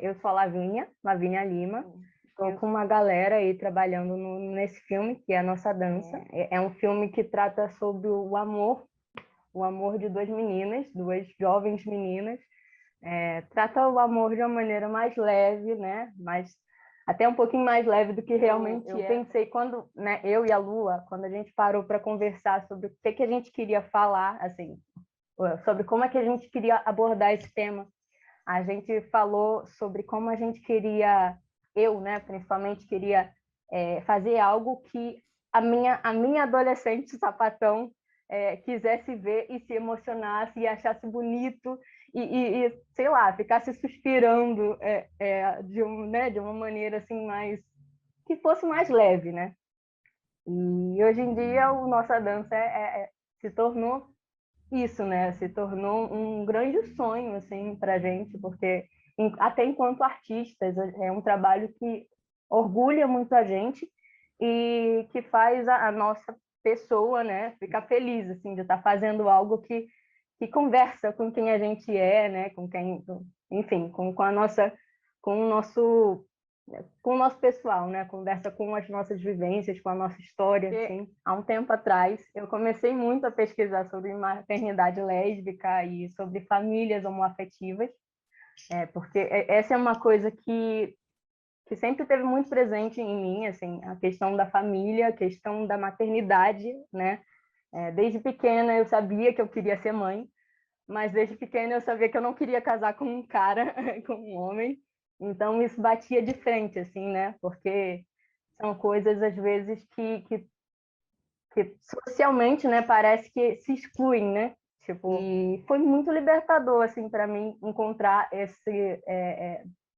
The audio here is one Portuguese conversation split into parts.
Eu sou a Lavínia Lima. Estou com uma galera aí trabalhando nesse filme, que é A Nossa Dança. É um filme que trata sobre o amor de duas meninas, duas jovens meninas. Trata o amor de uma maneira mais leve, né? Até um pouquinho mais leve do que realmente eu é. Pensei quando, né, eu e a Lua, quando a gente parou para conversar sobre o que a gente queria falar, assim, sobre como é que a gente queria abordar esse tema. A gente falou sobre como a gente queria, eu, né, principalmente queria fazer algo que a minha adolescente sapatão quisesse ver e se emocionasse e achasse bonito e sei lá, ficasse suspirando de uma maneira assim mais que fosse mais leve, né? E hoje em dia o Nossa Dança se tornou isso, né? Se tornou um grande sonho assim para gente, porque até enquanto artistas é um trabalho que orgulha muito a gente e que faz a nossa pessoa, né, ficar feliz assim de estar fazendo algo que conversa com quem a gente é, né, enfim, com a nossa, com o nosso pessoal, né? Conversa com as nossas vivências, com a nossa história, assim. Há um tempo atrás, eu comecei muito a pesquisar sobre maternidade lésbica e sobre famílias homoafetivas, porque essa é uma coisa que sempre teve muito presente em mim, assim, a questão da família, a questão da maternidade, né? Desde pequena eu sabia que eu queria ser mãe, mas desde pequena eu sabia que eu não queria casar com um cara, com um homem. Então isso batia de frente, assim, né? Porque são coisas às vezes que socialmente, né, parece que se excluem, né? Tipo, e foi muito libertador assim para mim encontrar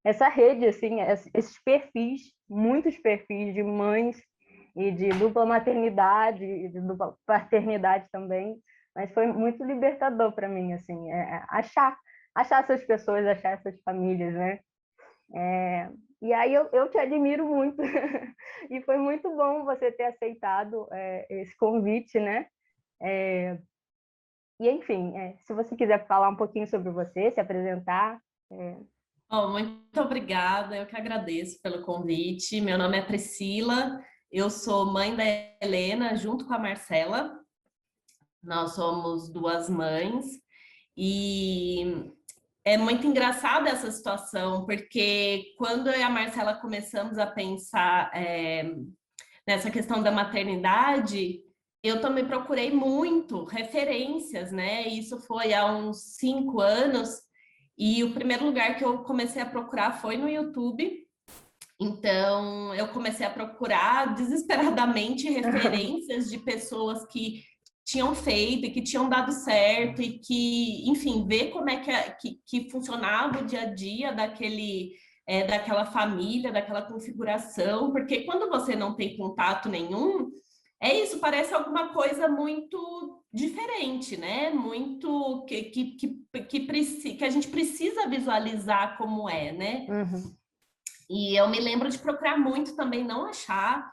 essa rede, assim, esses perfis, muitos perfis de mães e de dupla maternidade e de dupla paternidade também, mas foi muito libertador para mim, assim, achar essas pessoas, achar essas famílias, né? E aí eu te admiro muito e foi muito bom você ter aceitado esse convite, né? E enfim, se você quiser falar um pouquinho sobre você, se apresentar. Oh, muito obrigada, eu que agradeço pelo convite. Meu nome é Priscila, eu sou mãe da Helena, junto com a Marcela. Nós somos duas mães e é muito engraçada essa situação, porque quando eu e a Marcela começamos a pensar nessa questão da maternidade, eu também procurei muito referências, né? Isso foi há uns 5 anos, e o primeiro lugar que eu comecei a procurar foi no YouTube. Então, eu comecei a procurar desesperadamente referências de pessoas que tinham feito e que tinham dado certo e que, enfim, ver como é que funcionava o dia a dia daquela família, daquela configuração, porque quando você não tem contato nenhum, é isso, parece alguma coisa muito diferente, né? Muito que a gente precisa visualizar como é, né? Uhum. E eu me lembro de procurar muito também, não achar.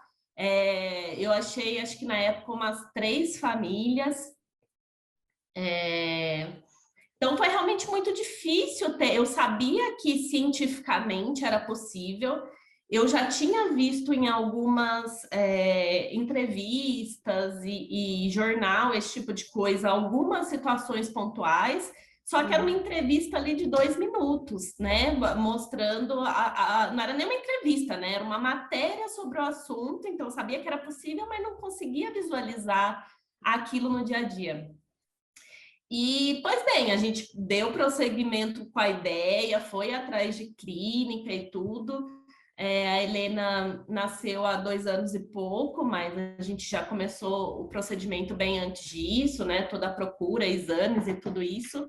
Eu achei, acho que na época, umas 3 famílias. Então foi realmente muito difícil ter. Eu sabia que cientificamente era possível. Eu já tinha visto em algumas entrevistas e jornal, esse tipo de coisa, algumas situações pontuais, só que era uma entrevista ali de 2 minutos, né? Mostrando não era nem uma entrevista, né? Era uma matéria sobre o assunto, então eu sabia que era possível, mas não conseguia visualizar aquilo no dia a dia. E, pois bem, a gente deu prosseguimento com a ideia, foi atrás de clínica e tudo. A Helena nasceu há 2 anos e pouco, mas a gente já começou o procedimento bem antes disso, né? Toda a procura, exames e tudo isso.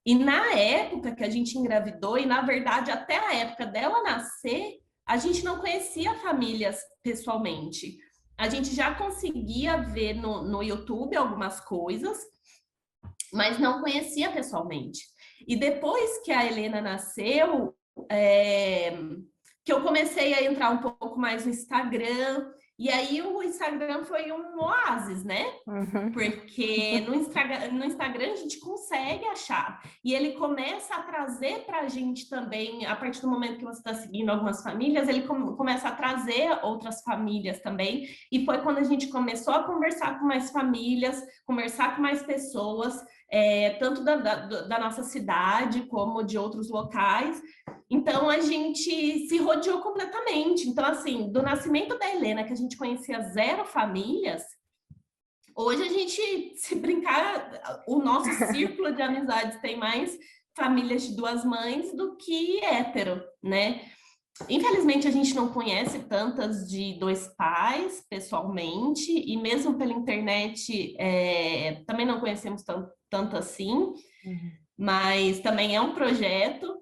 E na época que a gente engravidou, e na verdade até a época dela nascer, a gente não conhecia famílias pessoalmente. A gente já conseguia ver no YouTube algumas coisas, mas não conhecia pessoalmente. E depois que a Helena nasceu, que eu comecei a entrar um pouco mais no Instagram, E aí o Instagram foi um oásis, né? Porque no Instagram a gente consegue achar. E ele começa a trazer para a gente também, a partir do momento que você está seguindo algumas famílias, ele começa a trazer outras famílias também. E foi quando a gente começou a conversar com mais famílias, conversar com mais pessoas, tanto da nossa cidade como de outros locais. Então, a gente se rodeou completamente. Então, assim, do nascimento da Helena, que a gente conhecia 0 famílias, hoje a gente, se brincar, o nosso círculo de amizades tem mais famílias de 2 mães do que hétero, né? Infelizmente, a gente não conhece tantas de 2 pais, pessoalmente, e mesmo pela internet, também não conhecemos tanto assim, mas também é um projeto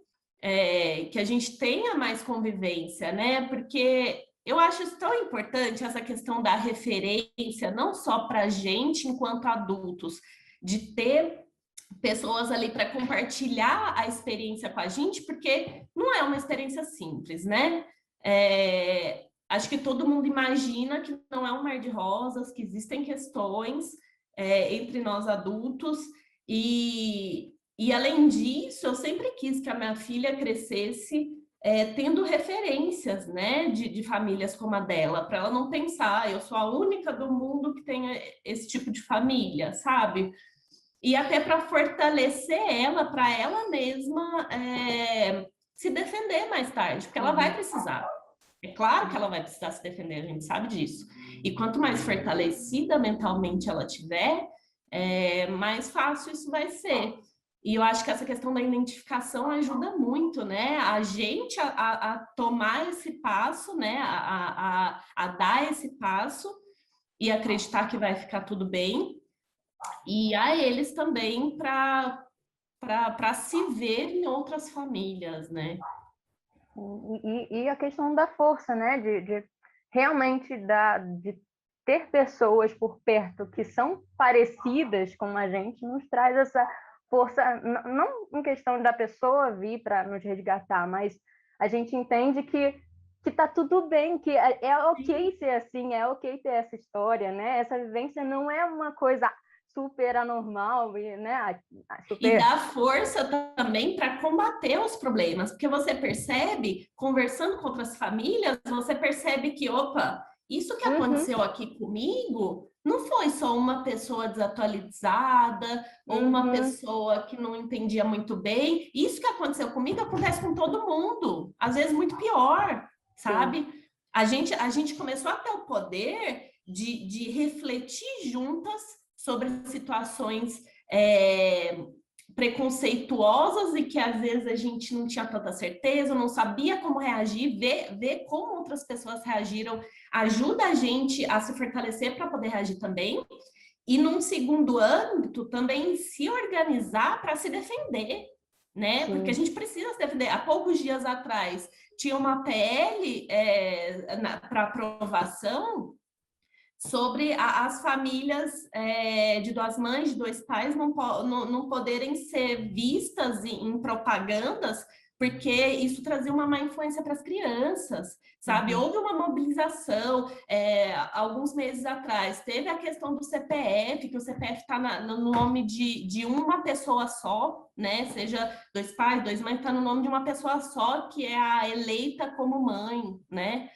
que a gente tenha mais convivência, né? Porque eu acho isso tão importante, essa questão da referência, não só para a gente enquanto adultos, de ter pessoas ali para compartilhar a experiência com a gente, porque não é uma experiência simples, né? Acho que todo mundo imagina que não é um mar de rosas, que existem questões entre nós adultos, e além disso, eu sempre quis que a minha filha crescesse tendo referências, né, de famílias como a dela, para ela não pensar, eu sou a única do mundo que tem esse tipo de família, sabe? E até para fortalecer ela, para ela mesma se defender mais tarde, porque ela vai precisar. É claro que ela vai precisar se defender, a gente sabe disso. E quanto mais fortalecida mentalmente ela tiver, mais fácil isso vai ser. E eu acho que essa questão da identificação ajuda muito, né? A gente a tomar esse passo, né? A dar esse passo e acreditar que vai ficar tudo bem. E a eles também para se ver em outras famílias, né? E a questão da força, né? De realmente de ter pessoas por perto que são parecidas com a gente, nos traz essa força, não em questão da pessoa vir para nos resgatar, mas a gente entende que tá tudo bem, que é ok ser assim, é ok ter essa história, né? Essa vivência não é uma coisa super anormal, né? E dá força também para combater os problemas, porque você percebe, conversando com outras famílias, você percebe que, opa, isso que aconteceu aqui comigo não foi só uma pessoa desatualizada ou uma pessoa que não entendia muito bem. Isso que aconteceu comigo acontece com todo mundo, às vezes muito pior, sabe? A gente começou a ter o poder de refletir juntas sobre situações preconceituosas e que às vezes a gente não tinha tanta certeza, não sabia como reagir, ver como outras pessoas reagiram ajuda a gente a se fortalecer para poder reagir também. E num segundo âmbito, também se organizar para se defender, né? Porque a gente precisa se defender. Há poucos dias atrás, tinha uma PL para aprovação sobre as famílias de 2 mães, de 2 pais não poderem ser vistas em propagandas, porque isso trazia uma má influência para as crianças, sabe? Houve uma mobilização, alguns meses atrás, teve a questão do CPF, que o CPF está no nome de uma pessoa só, né? Seja 2 pais, 2 mães, está no nome de uma pessoa só, que é a eleita como mãe, né?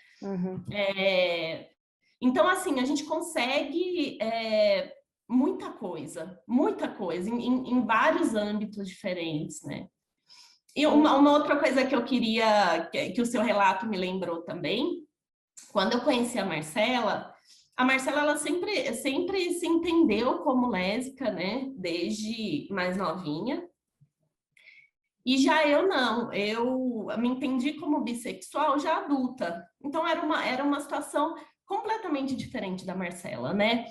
Então, assim, a gente consegue muita coisa em vários âmbitos diferentes, né? E uma outra coisa que eu queria, que o seu relato me lembrou também, quando eu conheci a Marcela ela sempre se entendeu como lésbica, né? Desde mais novinha. E já eu não, eu me entendi como bissexual já adulta. Então era uma situação completamente diferente da Marcela, né?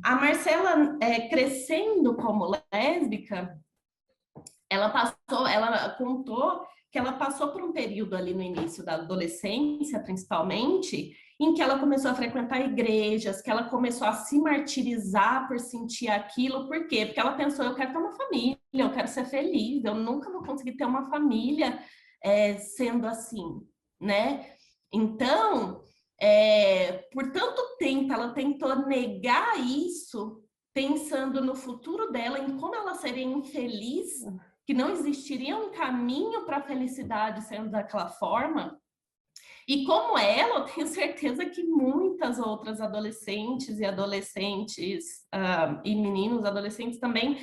A Marcela, crescendo como lésbica, ela contou que ela passou por um período ali no início da adolescência, principalmente, em que ela começou a frequentar igrejas, que ela começou a se martirizar por sentir aquilo. Por quê? Porque ela pensou, eu quero ter uma família, eu quero ser feliz, eu nunca vou conseguir ter uma família sendo assim, né? Então, por tanto tempo ela tentou negar isso, pensando no futuro dela, em como ela seria infeliz, que não existiria um caminho para a felicidade sendo daquela forma. E como ela, eu tenho certeza que muitas outras adolescentes e adolescentes e meninos adolescentes também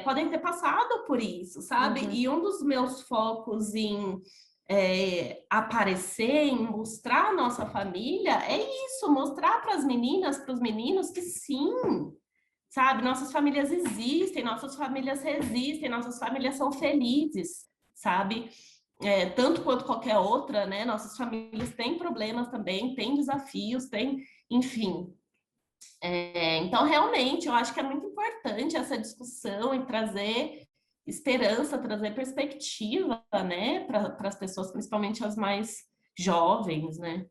podem ter passado por isso, sabe? E um dos meus focos em aparecer, em mostrar a nossa família, é isso, mostrar para as meninas, para os meninos que sim, sabe? Nossas famílias existem, nossas famílias resistem, nossas famílias são felizes, sabe? Tanto quanto qualquer outra, né? Nossas famílias têm problemas também, têm desafios, têm, enfim. Então, realmente, eu acho que é muito importante essa discussão e trazer esperança, trazer perspectiva, né, para as pessoas, principalmente as mais jovens, né?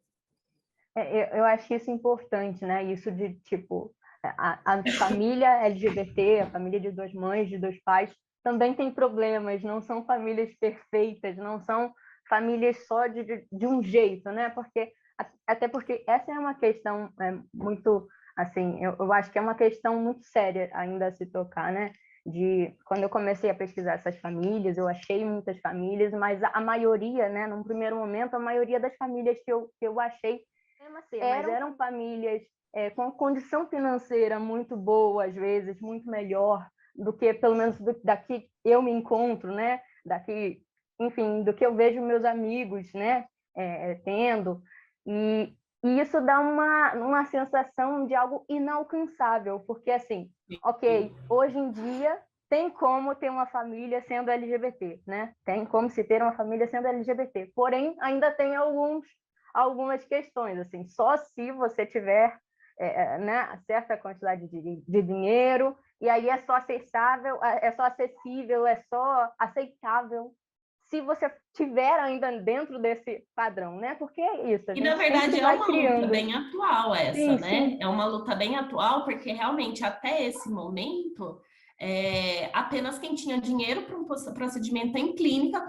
Eu acho isso importante, né? Isso de, tipo, a família LGBT, a família de duas mães, de dois pais, também tem problemas, não são famílias perfeitas, não são famílias só de um jeito, né? Até porque essa é uma questão muito, assim, eu acho que é uma questão muito séria ainda a se tocar, né? Quando eu comecei a pesquisar essas famílias, eu achei muitas famílias, mas a maioria, né? Num primeiro momento, a maioria das famílias que eu achei mas eram famílias com condição financeira muito boa, às vezes, muito melhor do que, pelo menos, daqui eu me encontro, né? Daqui, enfim, do que eu vejo meus amigos, né? Tendo. E isso dá uma sensação de algo inalcançável, porque, assim, ok, hoje em dia tem como ter uma família sendo LGBT, né? Tem como se ter uma família sendo LGBT. Porém, ainda tem algumas questões, assim, só se você tiver né, certa quantidade de dinheiro, e aí é só acessível, é só aceitável, se você tiver ainda dentro desse padrão, né? Porque é isso, a E, na gente verdade, sempre é vai uma luta criando. bem atual essa, Sim, né? sim. É uma luta bem atual, porque realmente até esse momento, apenas quem tinha dinheiro para um procedimento em clínica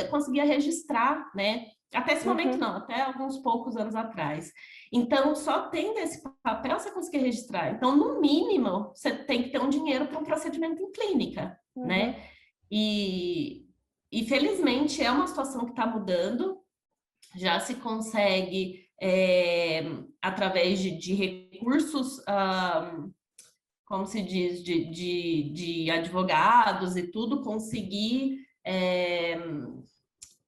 conseguia registrar, né? Até esse momento não, até alguns poucos anos atrás. Então, só tendo esse papel você conseguir registrar. Então, no mínimo, você tem que ter um dinheiro para um procedimento em clínica, né? E felizmente é uma situação que está mudando, já se consegue, através de recursos, como se diz, de advogados e tudo, conseguir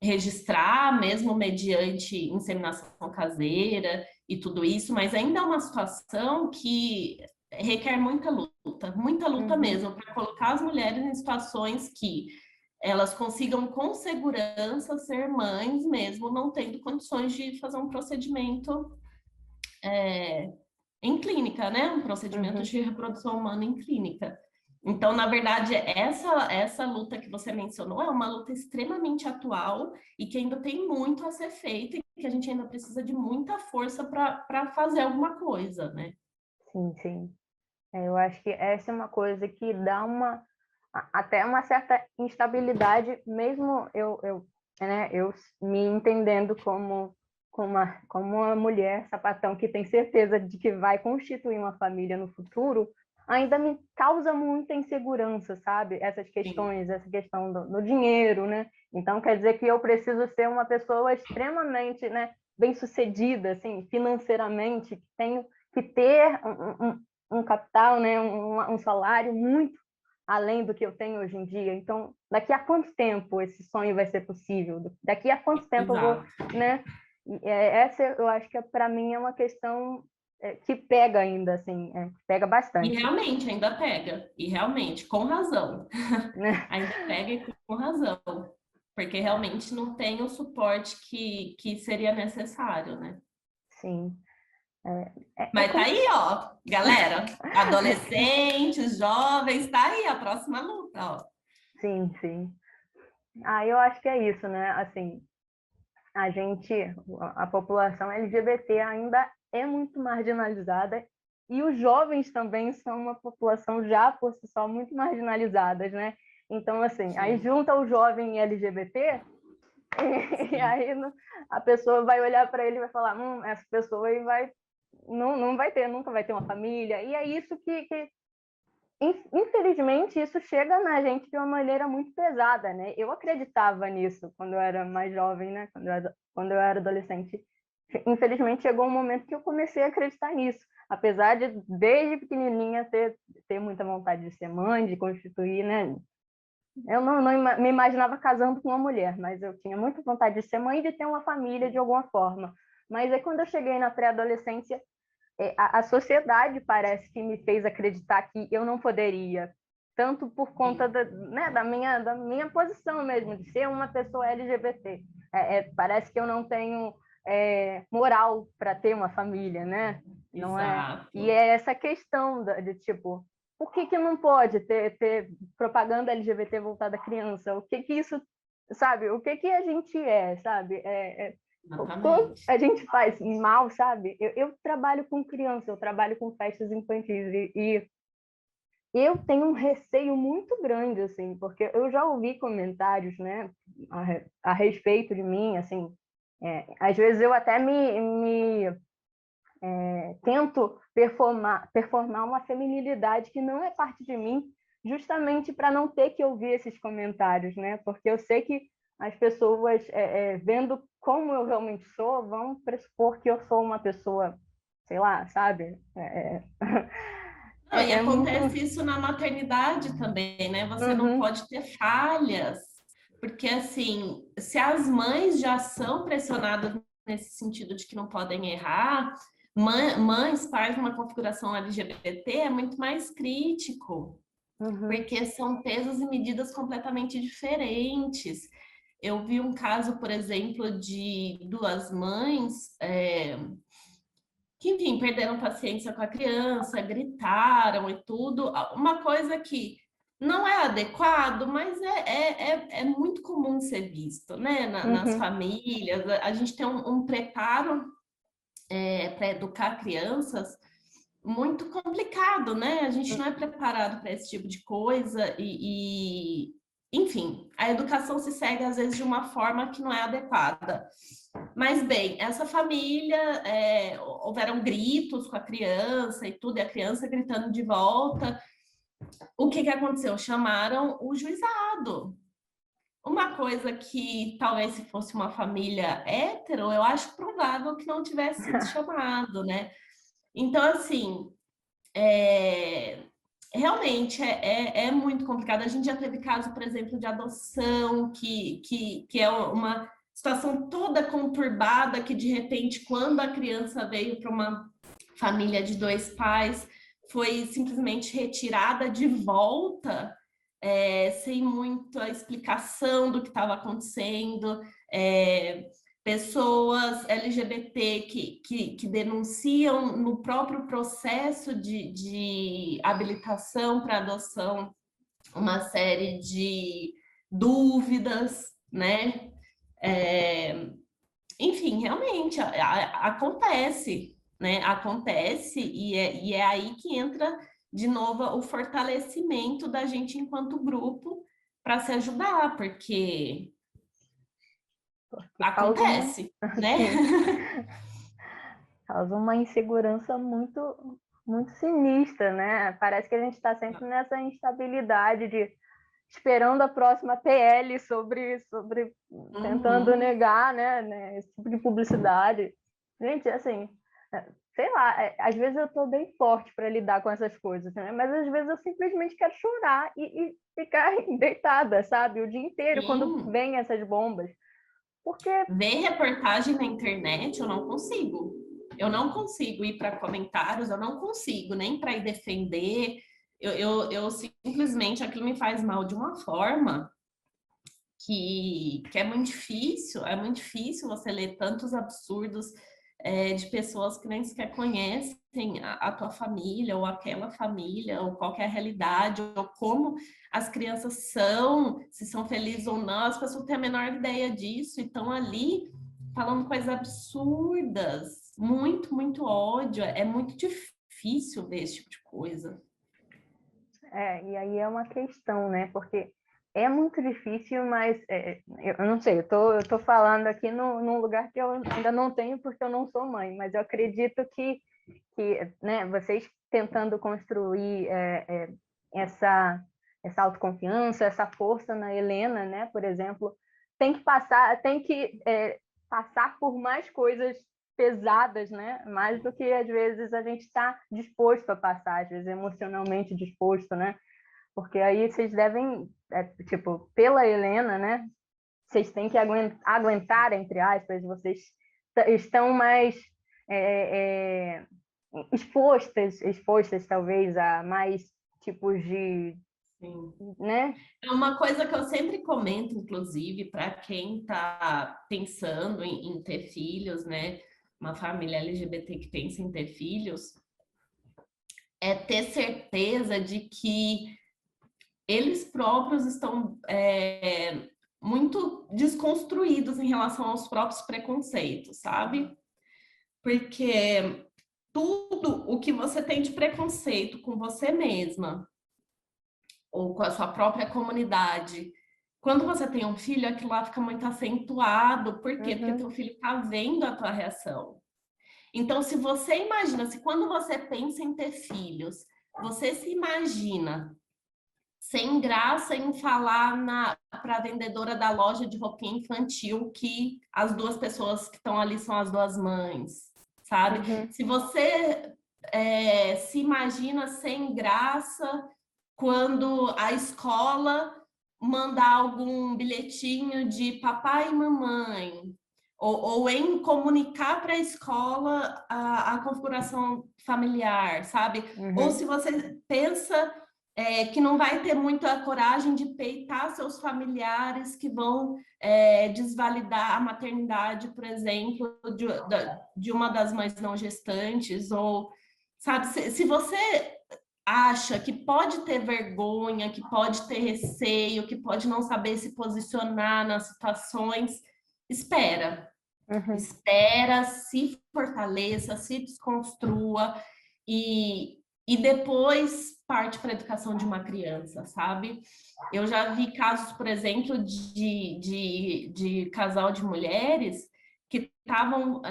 registrar, mesmo mediante inseminação caseira e tudo isso, mas ainda é uma situação que requer muita luta mesmo, para colocar as mulheres em situações que elas consigam com segurança ser mães, mesmo não tendo condições de fazer um procedimento em clínica, né? Um procedimento de reprodução humana em clínica. Então, na verdade, essa luta que você mencionou é uma luta extremamente atual e que ainda tem muito a ser feito e que a gente ainda precisa de muita força para fazer alguma coisa, né? Sim, sim. Eu acho que essa é uma coisa que dá até uma certa instabilidade, mesmo eu me entendendo como uma mulher sapatão que tem certeza de que vai constituir uma família no futuro, ainda me causa muita insegurança, sabe? Essas questões, Sim. essa questão do dinheiro, né? Então, quer dizer que eu preciso ser uma pessoa extremamente, né, bem-sucedida, assim, financeiramente, que tenho que ter um capital, né, um salário muito além do que eu tenho hoje em dia. Então, daqui a quanto tempo esse sonho vai ser possível? Daqui a quanto tempo eu vou, Exato. né? Essa eu acho que para mim é uma questão que pega ainda, assim, que pega E bastante, realmente ainda pega, e realmente, com razão, né? ainda pega e com razão, porque realmente não tem o suporte que seria necessário, né? Sim. Mas tá Como... aí, ó, galera, adolescentes, jovens, tá aí a próxima luta, ó. Sim, sim. Eu acho que é isso, né? Assim, a população LGBT ainda é muito marginalizada e os jovens também são uma população já por si só muito marginalizadas, né? Então, assim, aí Sim. junta o jovem LGBT, E aí a pessoa vai olhar para ele e vai falar, essa pessoa aí não vai ter, nunca vai ter uma família. E é isso que infelizmente, isso chega na gente de uma maneira muito pesada, né? Eu acreditava nisso quando eu era mais jovem, né? Quando eu era adolescente. Infelizmente, chegou um momento que eu comecei a acreditar nisso. Apesar de, desde pequenininha, ter muita vontade de ser mãe, de constituir, né? Eu não me imaginava casando com uma mulher, mas eu tinha muita vontade de ser mãe e de ter uma família de alguma forma. Mas aí, quando eu cheguei na pré-adolescência, a sociedade parece que me fez acreditar que eu não poderia, tanto por conta né, da minha posição mesmo, de ser uma pessoa LGBT. Parece que eu não tenho moral para ter uma família, né? Não é? Exato. E é essa questão de tipo, por que não pode ter propaganda LGBT voltada à criança? O que isso, sabe? O que a gente sabe? Como Exatamente. a gente faz mal, sabe? Eu trabalho com criança, eu trabalho com festas infantis e eu tenho um receio muito grande, assim, porque eu já ouvi comentários, né, a respeito de mim, assim, às vezes eu até tento performar uma feminilidade que não é parte de mim, justamente para não ter que ouvir esses comentários, né? Porque eu sei que as pessoas, vendo como eu realmente sou, vão pressupor que eu sou uma pessoa, sei lá, sabe? Não, e Muito. acontece isso na maternidade também, né? Você não Uhum, pode ter falhas, porque assim, se as mães já são pressionadas nesse sentido de que não podem errar, mães, pais numa configuração LGBT é muito mais crítico, uhum, porque são pesos e medidas completamente diferentes. Eu vi um caso, por exemplo, de duas mães que, enfim, perderam paciência com a criança, gritaram e tudo. Uma coisa que não é adequado, mas é muito comum ser visto, né? Nas uhum, famílias. A gente tem um preparo para educar crianças muito complicado, né? A gente não é preparado para esse tipo de coisa enfim, a educação se segue às vezes de uma forma que não é adequada. Mas bem, essa família houveram gritos com a criança e tudo, e a criança gritando de volta. O que aconteceu? Chamaram o juizado. Uma coisa que talvez se fosse uma família hétero, eu acho provável que não tivesse sido chamado, né? Então, assim, realmente é muito complicado. A gente já teve caso, por exemplo, de adoção, que é uma situação toda conturbada, que de repente, quando a criança veio para uma família de dois pais, foi simplesmente retirada de volta, sem muita explicação do que estava acontecendo. Pessoas LGBT que denunciam no próprio processo de habilitação para adoção uma série de dúvidas, né? Enfim, realmente acontece, né? Acontece e é aí que entra de novo o fortalecimento da gente enquanto grupo para se ajudar, porque porque causa acontece, né? assim, causa uma insegurança muito sinistra, né? Parece que a gente está sempre nessa instabilidade de esperando a próxima PL sobre tentando Uhum. negar, né, esse tipo de publicidade. Gente, assim, sei lá, às vezes eu estou bem forte para lidar com essas coisas, né? Mas às vezes eu simplesmente quero chorar e ficar deitada, sabe? O dia inteiro quando Sim, vem essas bombas. Porque ver reportagem na internet eu não consigo. Eu não consigo ir para comentários, eu não consigo nem para ir defender. Eu simplesmente aquilo me faz mal de uma forma que é muito difícil você ler tantos absurdos de pessoas que nem sequer conhecem a tua família, ou aquela família, ou qual que é a realidade, ou como as crianças são, se são felizes ou não, as pessoas têm a menor ideia disso e estão ali falando coisas absurdas, muito ódio, é muito difícil ver esse tipo de coisa. e aí é uma questão, né? Porque É muito difícil, mas eu não sei, eu tô falando aqui num lugar que eu ainda não tenho porque eu não sou mãe, mas eu acredito que né, vocês tentando construir essa autoconfiança, essa força na Helena, né, por exemplo, tem que passar por mais coisas pesadas, né, mais do que às vezes a gente está disposto a passar, às vezes emocionalmente disposto, né, porque aí vocês devem, tipo, pela Helena, né, vocês têm que aguentar, entre aspas, vocês estão mais é, é, expostas talvez a mais tipos de, Sim. né? É uma coisa que eu sempre comento, inclusive, para quem está pensando em ter filhos, né? Uma família LGBT que pensa em ter filhos, é ter certeza de que eles próprios estão muito desconstruídos em relação aos próprios preconceitos, sabe? Porque tudo o que você tem de preconceito com você mesma ou com a sua própria comunidade, quando você tem um filho, aquilo lá fica muito acentuado. Por quê? Porque teu filho está vendo a tua reação. Então, se você imagina, se quando você pensa em ter filhos, você se imagina sem graça em falar para a vendedora da loja de roupinha infantil que as duas pessoas que estão ali são as duas mães, sabe? Se você se imagina sem graça quando a escola mandar algum bilhetinho de papai e mamãe, ou em comunicar para a escola a configuração familiar, sabe? Ou se você pensa que não vai ter muita coragem de peitar seus familiares que vão desvalidar a maternidade, por exemplo, de uma das mães não gestantes, ou, sabe, se você acha que pode ter vergonha, que pode ter receio, que pode não saber se posicionar nas situações, espera. Espera, se fortaleça, se desconstrua e depois parte para a educação de uma criança, sabe? Eu já vi casos, por exemplo, de casal de mulheres que estavam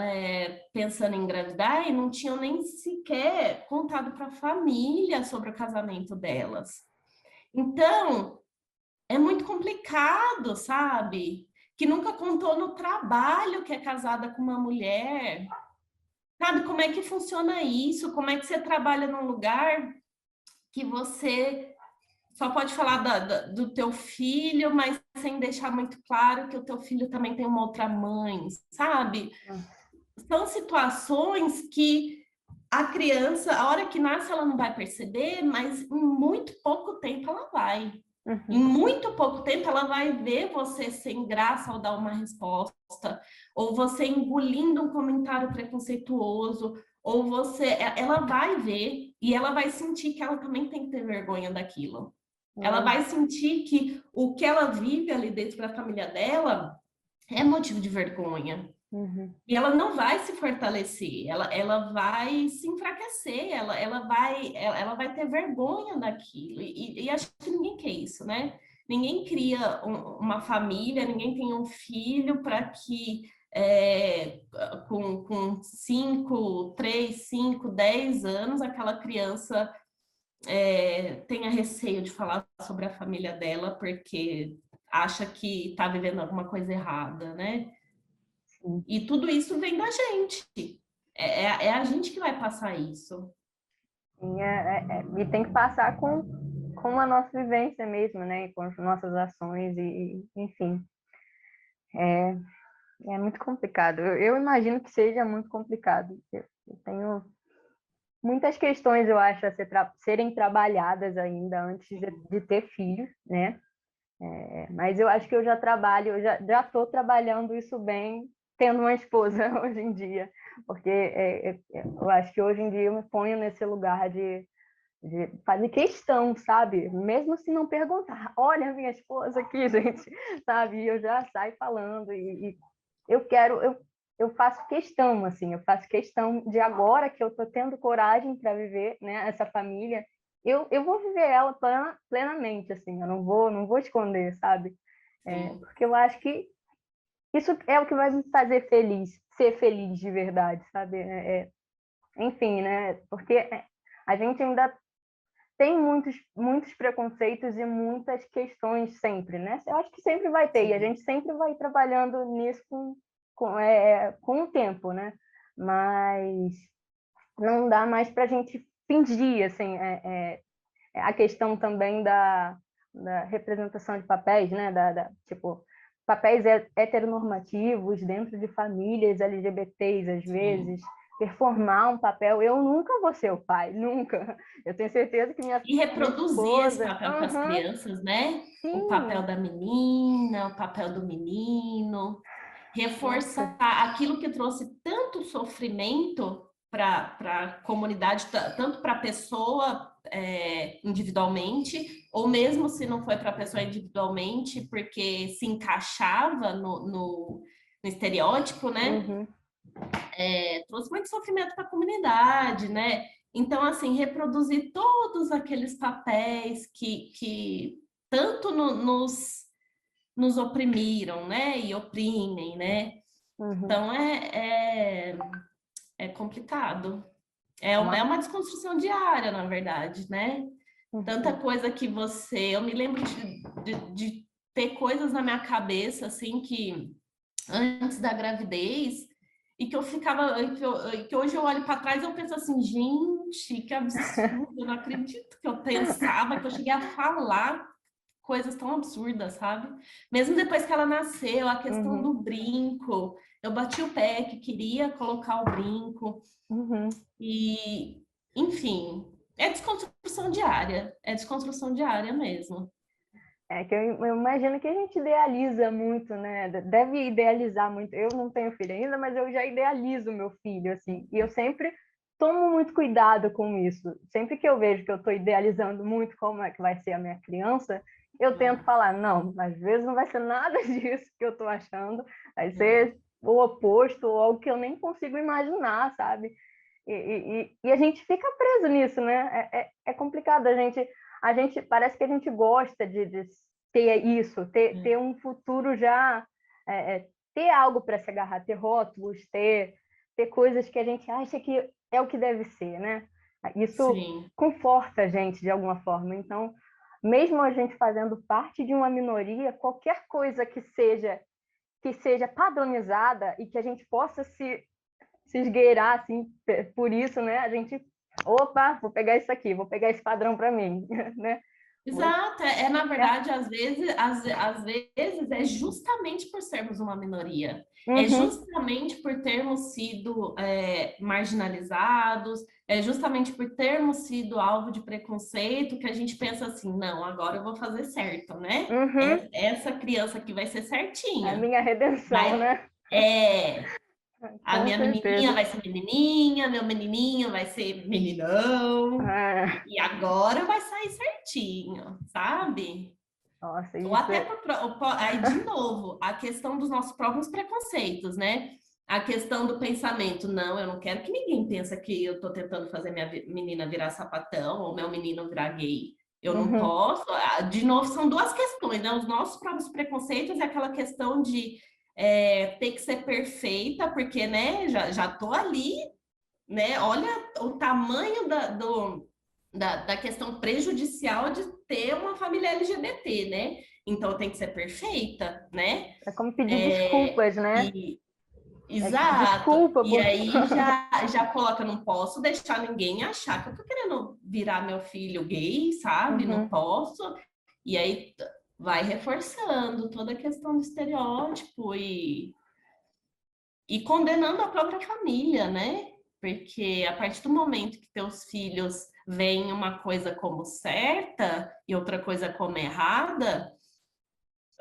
pensando em engravidar e não tinham nem sequer contado para a família sobre o casamento delas. Então, é muito complicado, sabe? Que nunca contou no trabalho que é casada com uma mulher. Sabe como é que funciona isso? Como é que você trabalha num lugar que você só pode falar do teu filho, mas sem deixar muito claro que o teu filho também tem uma outra mãe, sabe? São situações que a criança, a hora que nasce, ela não vai perceber, mas em muito pouco tempo ela vai. Em muito pouco tempo ela vai ver você sem graça ao dar uma resposta, ou você engolindo um comentário preconceituoso, ou ela vai ver e ela vai sentir que ela também tem que ter vergonha daquilo. Ela vai sentir que o que ela vive ali dentro da família dela é motivo de vergonha. E ela não vai se fortalecer, ela vai se enfraquecer, ela vai ter vergonha daquilo. E acho que ninguém quer isso, né? Ninguém cria uma família, ninguém tem um filho para que com 5, 3, 5, 10 anos aquela criança tenha receio de falar sobre a família dela porque acha que está vivendo alguma coisa errada, né? E tudo isso vem da gente. É a gente que vai passar isso. Sim, e tem que passar com a nossa vivência mesmo, né? Com as nossas ações, enfim. É muito complicado. Eu imagino que seja muito complicado. Eu tenho muitas questões, eu acho, a serem trabalhadas ainda antes de ter filhos, né? Mas eu acho que eu já trabalho, eu já estou trabalhando isso bem, tendo uma esposa hoje em dia, porque eu acho que hoje em dia eu me ponho nesse lugar de fazer questão, sabe? Mesmo se não perguntar, olha a minha esposa aqui, gente, sabe? E eu já saio falando e eu faço questão, assim, eu faço questão de agora que eu estou tendo coragem para viver, né, essa família, eu vou viver ela plenamente, assim, eu não vou esconder, sabe? Sim. Porque eu acho que isso é o que vai me fazer feliz, ser feliz de verdade, sabe? Enfim, né? Porque a gente ainda tem muitos preconceitos e muitas questões sempre, né? Eu acho que sempre vai ter, e a Sim. gente sempre vai trabalhando nisso com o tempo, né? Mas não dá mais para a gente fingir, assim, a questão também da representação de papéis, né? Tipo, papéis heteronormativos dentro de famílias LGBTs, às Sim. vezes, performar um papel. Eu nunca vou ser o pai, nunca. Eu tenho certeza que E minha reproduzir esse esposa. papel com as Aham, crianças, né? O papel sim, da menina, o papel do menino, reforçar nossa. aquilo que trouxe tanto sofrimento para a comunidade, tanto para a pessoa individualmente, ou mesmo se não foi para a pessoa individualmente, porque se encaixava no estereótipo, né? Uhum, Trouxe muito sofrimento para a comunidade, né? Então, assim, reproduzir todos aqueles papéis que tanto nos oprimiram, né? E oprimem, né? uhum. Então, é complicado. É Uma, uma desconstrução diária, na verdade, né? Tanta uhum, coisa que você... Eu me lembro de ter coisas na minha cabeça, assim, que antes da gravidez e que eu ficava, que hoje eu olho para trás e eu penso assim, gente, que absurdo, eu não acredito que eu pensava, que eu cheguei a falar coisas tão absurdas, sabe? Mesmo depois que ela nasceu, a questão uhum, do brinco, eu bati o pé que queria colocar o brinco uhum. e, enfim, é desconstrução diária mesmo. É que eu imagino que a gente idealiza muito, né? Deve idealizar muito. Eu não tenho filho ainda, mas eu já idealizo meu filho, assim. E eu sempre tomo muito cuidado com isso. Sempre que eu vejo que eu estou idealizando muito como é que vai ser a minha criança, eu tento falar, não, às vezes não vai ser nada disso que eu estou achando, vai É, ser o oposto, ou algo que eu nem consigo imaginar, sabe? E a gente fica preso nisso, né? É complicado. A gente parece que a gente gosta de ter isso, ter é, um futuro já, ter algo para se agarrar, ter rótulos, ter coisas que a gente acha que é o que deve ser, né? Isso sim, conforta a gente de alguma forma. Então, mesmo a gente fazendo parte de uma minoria, qualquer coisa que seja padronizada e que a gente possa se esgueirar assim por isso, né? A gente, opa, vou pegar isso aqui, vou pegar esse padrão para mim, né? exato, na verdade, às vezes é justamente por sermos uma minoria, é Uhum, justamente por termos sido marginalizados, é justamente por termos sido alvo de preconceito que a gente pensa assim, não, agora eu vou fazer certo, né? uhum. Essa criança aqui vai ser A certinha, minha redenção, vai, né? é, a Com minha menininha certeza. vai ser menininha, meu menininho vai ser meninão, Ah, e agora vai sair certinho, sabe? nossa, Ou isso até aí de novo, a questão dos nossos próprios preconceitos, né? A questão do pensamento, não, eu não quero que ninguém pense que eu tô tentando fazer minha menina virar sapatão ou meu menino virar gay. Eu não uhum, posso. De novo, são duas questões, né? Os nossos próprios preconceitos é aquela questão de ter que ser perfeita, porque, né, já tô ali, né? Olha o tamanho da questão prejudicial de ter uma família LGBT, né? Então tem que ser perfeita, né? é como pedir É, desculpas, né? e exato. Desculpa, E aí já coloca, não posso deixar ninguém achar que eu tô querendo virar meu filho gay, sabe? Não Uhum. posso. E aí vai reforçando toda a questão do estereótipo e condenando a própria família, né? Porque a partir do momento que teus filhos veem uma coisa como certa e outra coisa como errada,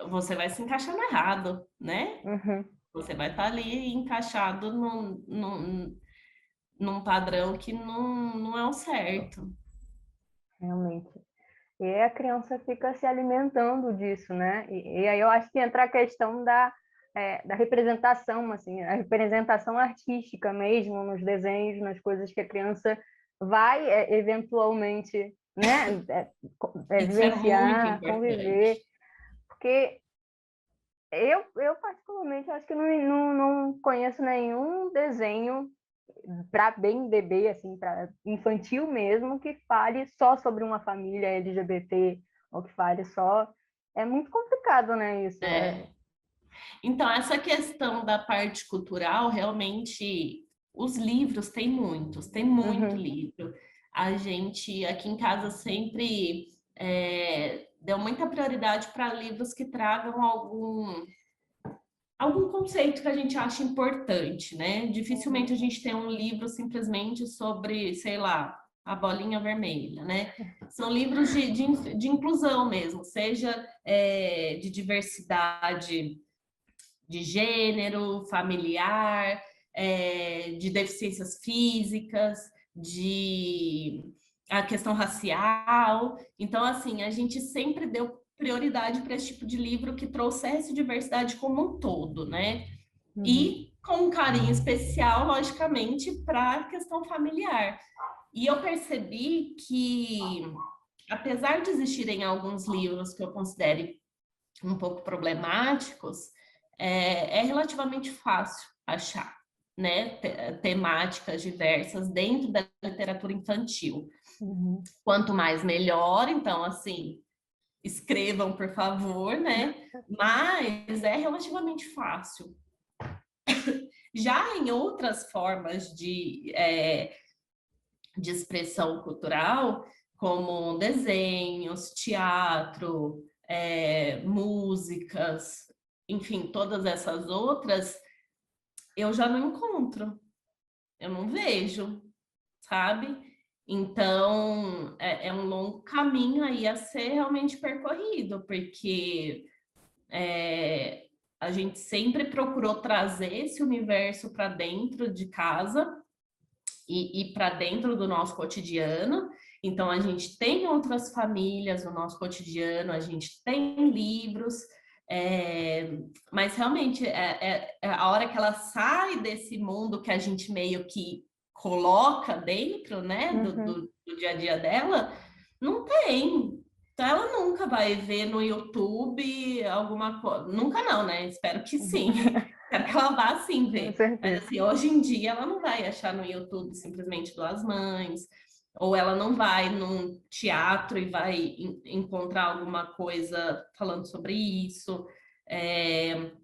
você vai se encaixar no errado, né? Uhum. Você vai estar ali encaixado num padrão que não é o certo. Realmente. E aí a criança fica se alimentando disso, né? E aí eu acho que entra a questão da representação, assim, a representação artística mesmo, nos desenhos, nas coisas que a criança vai eventualmente né, Isso é muito vivenciar, conviver, importante. porque eu particularmente acho que não conheço nenhum desenho para bem bebê, assim, para infantil mesmo, que fale só sobre uma família LGBT, ou que fale só. É muito complicado, né, isso? É. Então, essa questão da parte cultural, realmente, os livros tem muito Uhum, livro. A gente, aqui em casa, sempre deu muita prioridade para livros que tragam algum conceito que a gente acha importante, né? Dificilmente uhum, a gente tem um livro simplesmente sobre, sei lá, a bolinha vermelha, né? São livros de inclusão mesmo, seja de diversidade de gênero, familiar, de deficiências físicas, de a questão racial. Então, assim, a gente sempre deu prioridade para esse tipo de livro que trouxesse diversidade como um todo, né? uhum, E com um carinho especial, logicamente, para a questão familiar. E eu percebi que, apesar de existirem alguns livros que eu considere um pouco problemáticos, é relativamente fácil achar, né, temáticas diversas dentro da literatura infantil. uhum. Quanto mais melhor, então, assim, escrevam, por favor, né? Mas é relativamente fácil. Já em outras formas de expressão cultural, como desenhos, teatro, músicas, enfim, todas essas outras, eu já não encontro, eu não vejo, sabe? Então, é um longo caminho aí a ser realmente percorrido, porque a gente sempre procurou trazer esse universo para dentro de casa e para dentro do nosso cotidiano. Então, a gente tem outras famílias no nosso cotidiano, a gente tem livros, mas realmente é a hora que ela sai desse mundo que a gente meio que coloca dentro, né, Uhum. do dia a dia dela, não tem. Então, ela nunca vai ver no YouTube alguma coisa. Nunca não, né? Espero que sim. Espero que ela vá sim Com ver. Mas certeza. assim, hoje em dia ela não vai achar no YouTube simplesmente Duas Mães, ou ela não vai num teatro e vai encontrar alguma coisa falando sobre isso,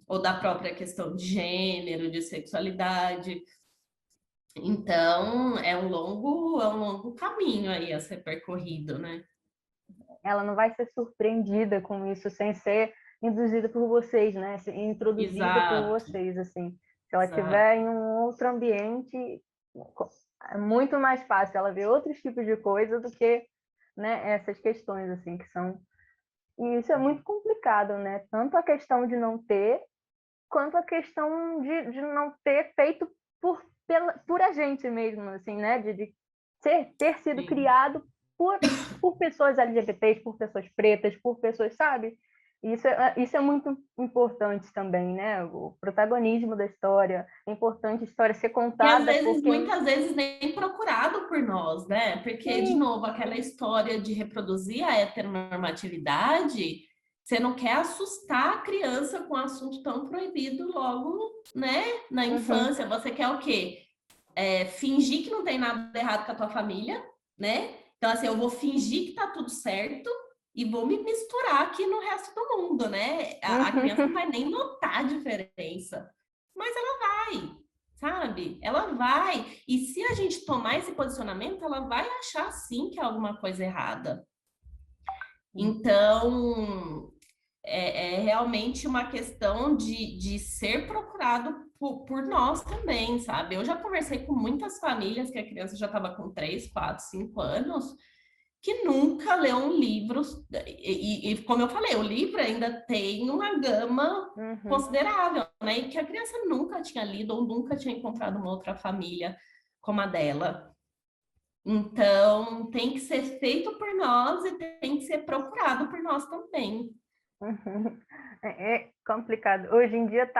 ou da própria questão de gênero, de sexualidade. Então, é um longo caminho aí a ser percorrido, né? Ela não vai ser surpreendida com isso sem ser induzida por vocês, né? Introduzida por Exato, vocês, assim. Se ela exato. estiver em um outro ambiente, é muito mais fácil ela ver outros tipos de coisa do que, né, essas questões, assim, que são... E isso é muito complicado, né? Tanto a questão de não ter, quanto a questão de não ter feito por a gente mesmo, assim, né? De ter sido Sim. criado por, por pessoas LGBTs, por pessoas pretas, por pessoas, sabe? Isso é muito importante também, né? O protagonismo da história. É importante a história ser E às contada por vezes, quem... muitas vezes, nem procurado por nós, né? Porque, de Sim, novo, aquela história de reproduzir a heteronormatividade, você não quer assustar a criança com um assunto tão proibido logo, né? Na uhum, infância. Você quer o quê? Fingir que não tem nada errado com a tua família, né? Então, assim, eu vou fingir que tá tudo certo e vou me misturar aqui no resto do mundo, né? A criança não uhum, vai nem notar a diferença, mas ela vai, sabe? Ela vai. E se a gente tomar esse posicionamento, ela vai achar sim que é alguma coisa errada. Então, é realmente uma questão de ser procurado por nós também, sabe? Eu já conversei com muitas famílias que a criança já estava com 3, 4, 5 anos, que nunca leu um livro, como eu falei, o livro ainda tem uma gama uhum. considerável, né? E que a criança nunca tinha lido ou nunca tinha encontrado uma outra família como a dela. Então, tem que ser feito por nós e tem que ser procurado por nós também. Uhum. É complicado. Hoje em dia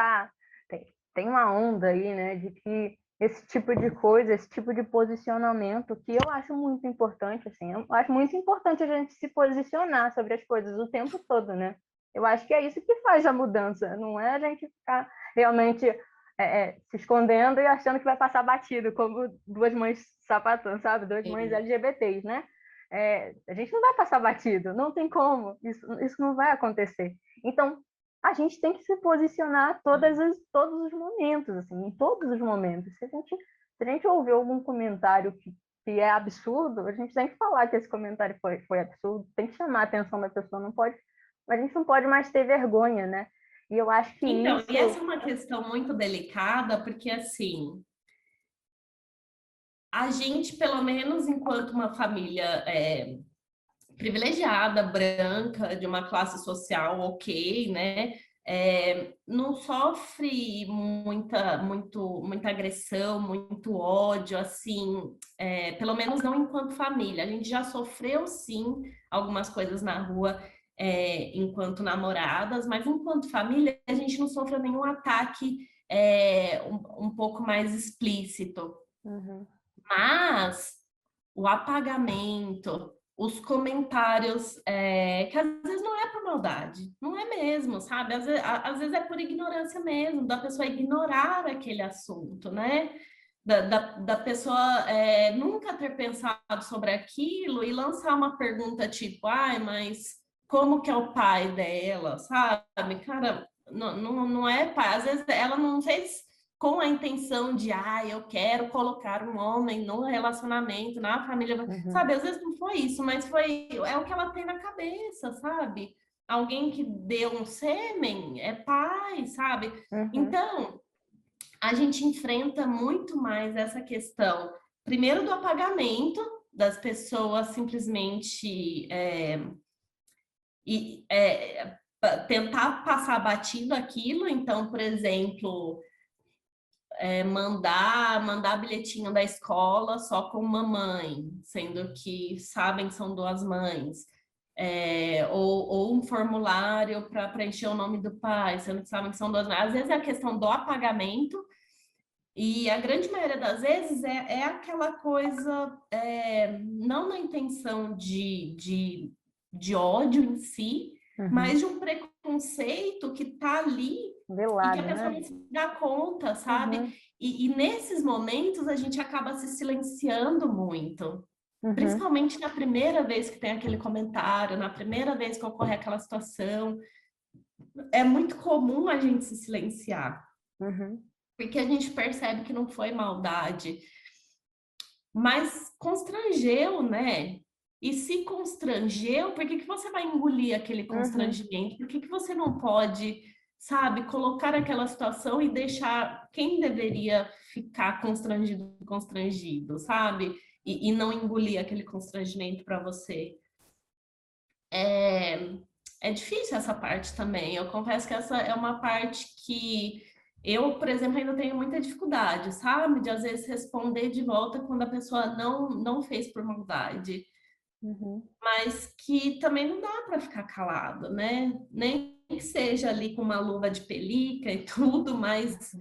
tem uma onda aí, né, de que esse tipo de coisa, esse tipo de posicionamento, que eu acho muito importante, assim, eu acho muito importante a gente se posicionar sobre as coisas o tempo todo, né? Eu acho que é isso que faz a mudança, não é a gente ficar realmente se escondendo e achando que vai passar batido, como duas mães sapatãs, sabe? Duas mães LGBTs, né? A gente não vai passar batido, não tem como, isso não vai acontecer. Então, a gente tem que se posicionar todos os momentos, assim, em todos os momentos. Se a gente ouvir algum comentário que é absurdo, a gente tem que falar que esse comentário foi absurdo, tem que chamar a atenção da pessoa, a gente não pode mais ter vergonha, né? E eu acho que Então, isso... e essa é uma questão muito delicada, porque assim, a gente, pelo menos enquanto uma família privilegiada, branca, de uma classe social ok, né? Não sofre muita agressão, muito ódio, assim, pelo menos não enquanto família. A gente já sofreu, sim, algumas coisas na rua enquanto namoradas, mas enquanto família a gente não sofreu nenhum ataque um pouco mais explícito. Uhum. Mas o apagamento, os comentários, que às vezes não é por maldade, não é mesmo, sabe? Às vezes é por ignorância mesmo, da pessoa ignorar aquele assunto, né? Da pessoa nunca ter pensado sobre aquilo e lançar uma pergunta tipo, ai, mas como que é o pai dela, sabe? Cara, não é pai, às vezes ela não fez com a intenção de, eu quero colocar um homem no relacionamento, na família, Uhum. sabe? Às vezes não foi isso, mas é o que ela tem na cabeça, sabe? Alguém que deu um sêmen é pai, sabe? Uhum. Então, a gente enfrenta muito mais essa questão, primeiro do apagamento das pessoas simplesmente tentar passar batido aquilo. Então, por exemplo, mandar bilhetinho da escola só com uma mãe, sendo que sabem que são duas mães. Ou um formulário para preencher o nome do pai, sendo que sabem que são duas mães. Às vezes é a questão do apagamento, e a grande maioria das vezes é aquela coisa, não na intenção de ódio em si, Uhum. mas de um preconceito que está ali e que a Velado, pessoa né? não se dá conta, sabe? Uhum. E nesses momentos a gente acaba se silenciando muito. Uhum. Principalmente na primeira vez que tem aquele comentário, na primeira vez que ocorre aquela situação, é muito comum a gente se silenciar, Uhum. porque a gente percebe que não foi maldade, mas constrangeu, né? E se constrangeu, por que que você vai engolir aquele Uhum. constrangimento? Por que que você não pode, sabe, colocar aquela situação e deixar quem deveria ficar constrangido, sabe? E não engolir aquele constrangimento para você. É difícil essa parte também. Eu confesso que essa é uma parte que eu, por exemplo, ainda tenho muita dificuldade, sabe? De às vezes responder de volta quando a pessoa não fez por maldade. Uhum. Mas que também não dá para ficar calado, né? Nem que seja ali com uma luva de pelica e tudo, mas,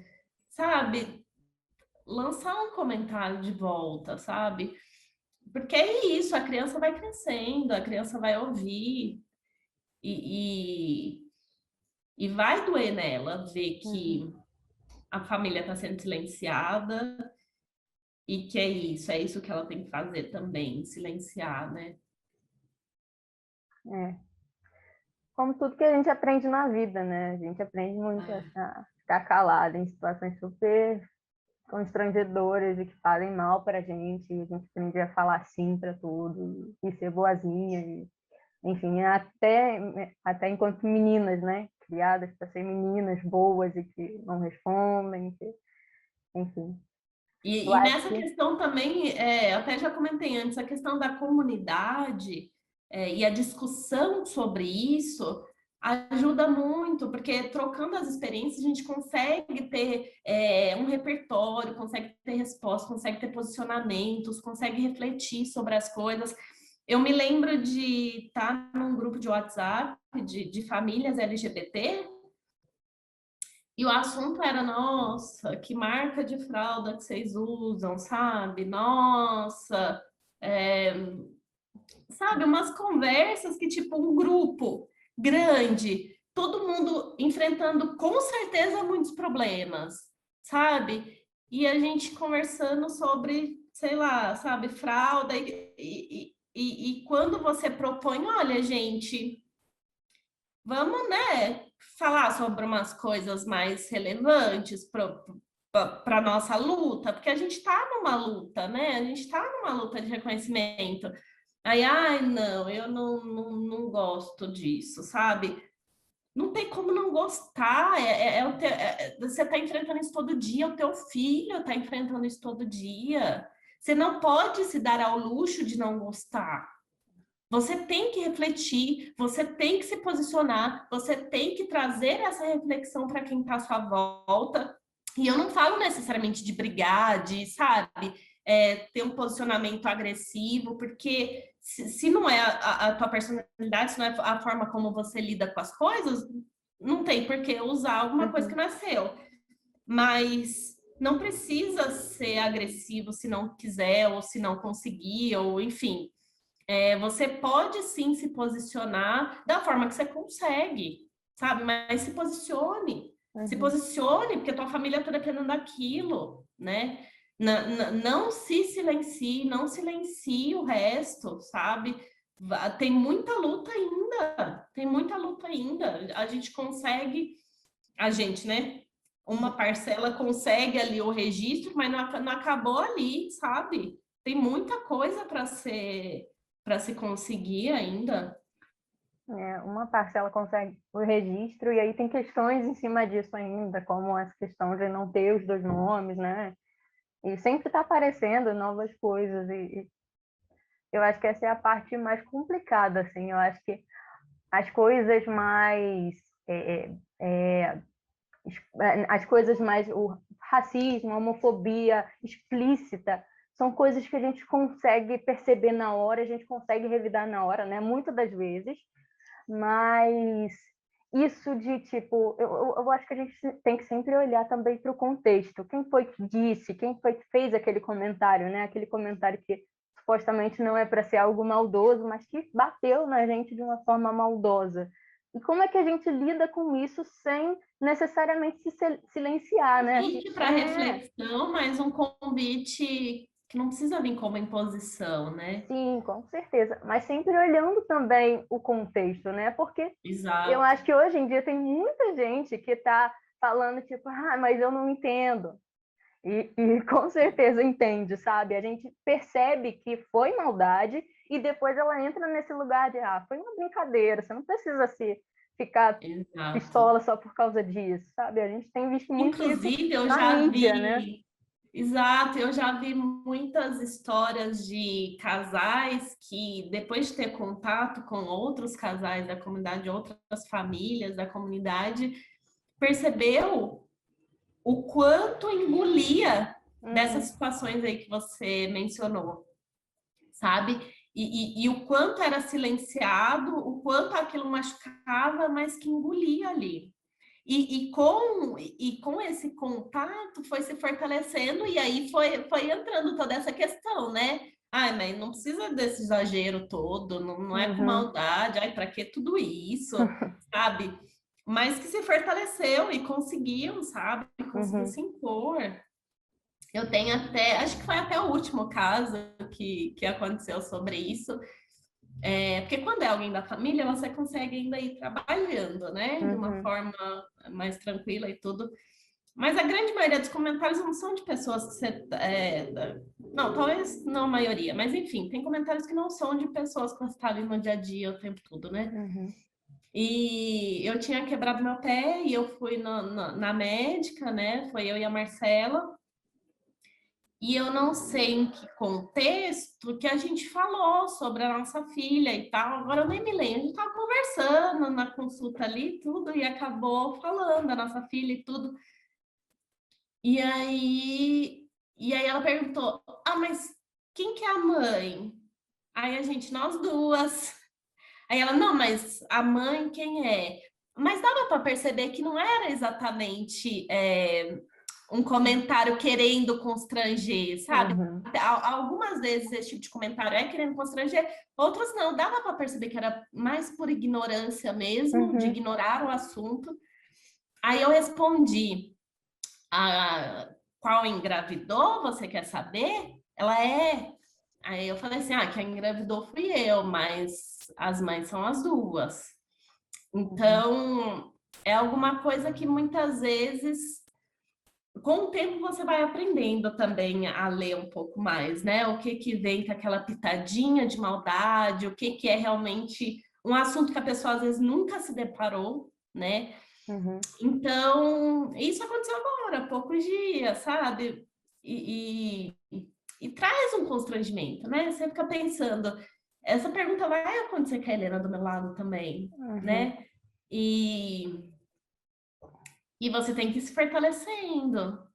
sabe, lançar um comentário de volta, sabe? Porque é isso, a criança vai crescendo, a criança vai ouvir e, e vai doer nela ver Uhum. que a família está sendo silenciada e que é isso que ela tem que fazer também, silenciar, né? É. Como tudo que a gente aprende na vida, né? A gente aprende muito a ficar calado em situações super constrangedoras e que fazem mal para a gente. A gente aprende a falar sim para tudo e ser boazinha. Enfim, até enquanto meninas, né? Criadas para ser meninas boas e que não respondem. Enfim, eu E acho nessa que... questão também, até já comentei antes, a questão da comunidade e a discussão sobre isso ajuda muito, porque trocando as experiências a gente consegue ter um repertório, consegue ter respostas, consegue ter posicionamentos, consegue refletir sobre as coisas. Eu me lembro de estar num grupo de WhatsApp de famílias LGBT E o assunto era, nossa, que marca de fralda que vocês usam, sabe? Nossa, é, sabe? Umas conversas que, tipo, um grupo grande, todo mundo enfrentando com certeza muitos problemas, sabe? E a gente conversando sobre, sei lá, sabe, fralda, e quando você propõe, olha, gente, vamos, né, falar sobre umas coisas mais relevantes para nossa luta, porque a gente está numa luta, né? A gente está numa luta de reconhecimento. Aí, ai, não, eu não gosto disso, sabe? Não tem como não gostar. Você está enfrentando isso todo dia, o teu filho está enfrentando isso todo dia. Você não pode se dar ao luxo de não gostar. Você tem que refletir, você tem que se posicionar, você tem que trazer essa reflexão para quem está à sua volta. E eu não falo necessariamente de brigar, de, sabe, ter um posicionamento agressivo, porque se não é a tua personalidade, se não é a forma como você lida com as coisas, não tem por que usar alguma coisa que não é seu. Mas não precisa ser agressivo se não quiser, ou se não conseguir, ou enfim. Você pode sim se posicionar da forma que você consegue, sabe? Mas se posicione, porque a tua família toda querendo daquilo, né? Não se silencie, não silencie o resto, sabe? Tem muita luta ainda, tem muita luta ainda. A gente consegue, a gente, né? Uma parcela consegue ali o registro, mas não acabou ali, sabe? Tem muita coisa para se conseguir ainda. Uma parcela consegue o registro, e aí tem questões em cima disso ainda, como essa questão de não ter os dois nomes, né? E sempre está aparecendo novas coisas, e eu acho que essa é a parte mais complicada, assim. Eu acho que as coisas mais é, é, as coisas mais o racismo, a homofobia explícita são coisas que a gente consegue perceber na hora, a gente consegue revidar na hora, né? Muitas das vezes, mas isso de tipo, eu acho que a gente tem que sempre olhar também para o contexto. Quem foi que disse? Quem foi que fez aquele comentário, né? Aquele comentário que supostamente não é para ser algo maldoso, mas que bateu na gente de uma forma maldosa. E como é que a gente lida com isso sem necessariamente se silenciar, né? Convite para reflexão, mas um convite que não precisa vir como imposição, né? Sim, com certeza. Mas sempre olhando também o contexto, né? Porque eu Exato. acho que hoje em dia tem muita gente que está falando, tipo, mas eu não entendo. E com certeza entende, sabe? A gente percebe que foi maldade e depois ela entra nesse lugar de, foi uma brincadeira, você não precisa se ficar Exato. pistola só por causa disso, sabe? A gente tem visto muito isso Inclusive, eu na já mídia, né? vi, exato, eu já vi muitas histórias de casais que, depois de ter contato com outros casais da comunidade, outras famílias da comunidade, percebeu o quanto engolia dessas Uhum, situações aí que você mencionou, sabe? E o quanto era silenciado, o quanto aquilo machucava, mas que engolia ali. Com esse contato foi se fortalecendo, e aí foi entrando toda essa questão, né? Ai, mas não precisa desse exagero todo, não é com uhum, maldade, ai, para que tudo isso, sabe? Mas que se fortaleceu e conseguiu, sabe? Conseguiu uhum, se impor. Eu tenho até, acho que foi até o último caso que aconteceu sobre isso. Porque quando é alguém da família, você consegue ainda ir trabalhando, né? De uma uhum, forma mais tranquila e tudo. Mas a grande maioria dos comentários não são de pessoas que você. Não, talvez não a maioria, mas enfim, tem comentários que não são de pessoas que você está ali no dia a dia o tempo todo, né? uhum, E eu tinha quebrado meu pé e eu fui na médica, né? Foi eu e a Marcela. E eu não sei em que contexto que a gente falou sobre a nossa filha e tal. Agora eu nem me lembro. A gente estava conversando na consulta ali e tudo, e acabou falando da nossa filha e tudo. E aí ela perguntou: Ah, mas quem que é a mãe? Aí a gente, nós duas. Aí ela, não, mas a mãe quem é? Mas dava para perceber que não era exatamente um comentário querendo constranger, sabe? Uhum. Algumas vezes esse tipo de comentário é querendo constranger, outros não. Dava para perceber que era mais por ignorância mesmo, de Uhum. ignorar o assunto. Aí eu respondi: qual engravidou? Você quer saber? Ela é. Aí eu falei assim: quem engravidou fui eu, mas as mães são as duas. Uhum. Então, é alguma coisa que muitas vezes, com o tempo, você vai aprendendo também a ler um pouco mais, né? O que que vem com aquela pitadinha de maldade, o que que é realmente um assunto que a pessoa às vezes nunca se deparou, né? Uhum. Então, isso aconteceu agora, há poucos dias, sabe? E traz um constrangimento, né? Você fica pensando, essa pergunta vai acontecer com a Helena do meu lado também, Uhum. né? E, e você tem que ir se fortalecendo.